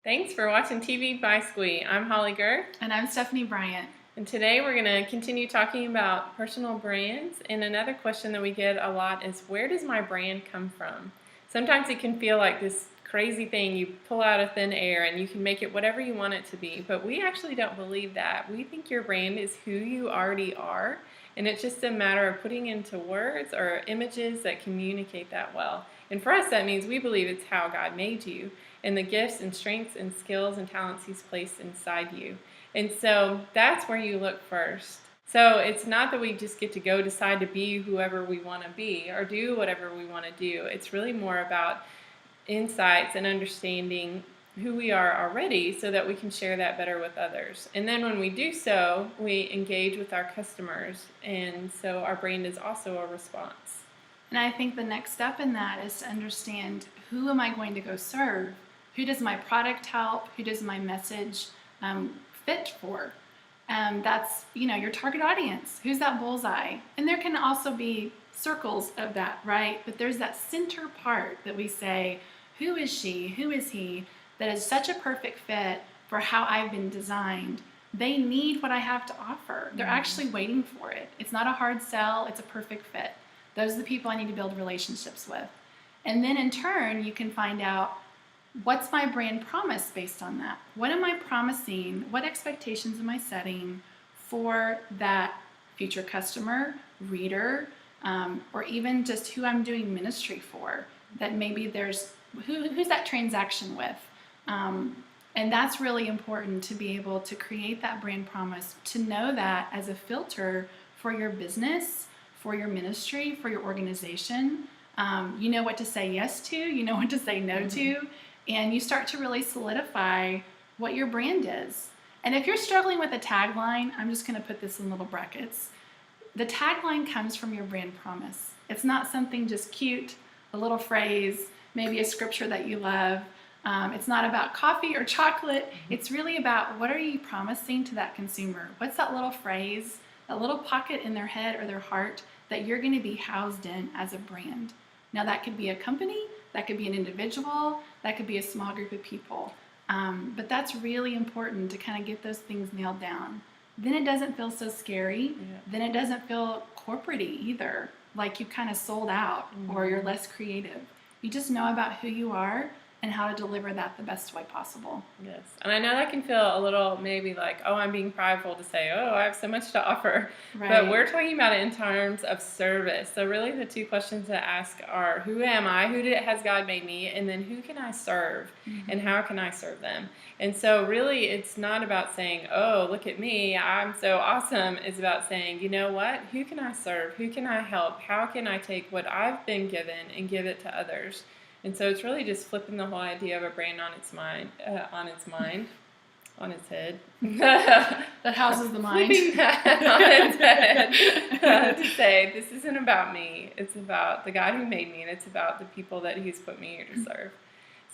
Thanks for watching TV by Squee. I'm Holly Gurr. And I'm Stephanie Bryant. And today we're going to continue talking about personal brands. And another question that we get a lot is, where does my brand come from? Sometimes it can feel like this crazy thing you pull out of thin air and you can make it whatever you want it to be. But we actually don't believe that. We think your brand is who you already are. And it's just a matter of putting into words or images that communicate that well. And for us, that means we believe it's how God made you and the gifts and strengths and skills and talents He's placed inside you. And so that's where you look first. So it's not that we just get to go decide to be whoever we want to be or do whatever we want to do. It's really more about insights and understanding who we are already so that we can share that better with others. And then when we do so, we engage with our customers. And so our brand is also a response. And I think the next step in that is to understand, who am I going to go serve? Who does my product help? Who does my message fit for? That's, your target audience. Who's that bullseye? And there can also be circles of that, right? But there's that center part that we say, who is she? Who is he? That is such a perfect fit for how I've been designed. They need what I have to offer. They're actually waiting for it. It's not a hard sell. It's a perfect fit. Those are the people I need to build relationships with. And then in turn, you can find out, what's my brand promise based on that? What am I promising? What expectations am I setting for that future customer, reader, or even just who I'm doing ministry for? That maybe there's, who's that transaction with? And that's really important, to be able to create that brand promise, to know that as a filter for your business, for your ministry, for your organization. You know what to say yes to, you know what to say no to, and you start to really solidify what your brand is. And if you're struggling with a tagline, I'm just going to put this in little brackets. The tagline comes from your brand promise. It's not something just cute, a little phrase, maybe a scripture that you love. It's not about coffee or chocolate. It's really about, what are you promising to that consumer? What's that little phrase, that little pocket in their head or their heart that you're going to be housed in as a brand? Now, that could be a company, that could be an individual, that could be a small group of people. But that's really important to kind of get those things nailed down. Then it doesn't feel so scary. Yeah. Then it doesn't feel corporate-y either, like you kind of sold out or you're less creative. You just know about who you are and how to deliver that the best way possible. Yes. And I know that can feel a little maybe like, oh, I'm being prideful to say, oh, I have so much to offer. Right. But we're talking about it in terms of service. So really the two questions to ask are, who am I? Has God made me? And then who can I serve? And how can I serve them? And so really it's not about saying, oh, look at me, I'm so awesome. It's about saying, you know what? Who can I serve? Who can I help? How can I take what I've been given and give it to others? And so it's really just flipping the whole idea of a brand on its head. That houses the mind. Flipping that on its head to say, this isn't about me. It's about the God who made me, and it's about the people that He's put me here to serve.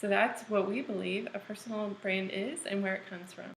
So that's what we believe a personal brand is and where it comes from.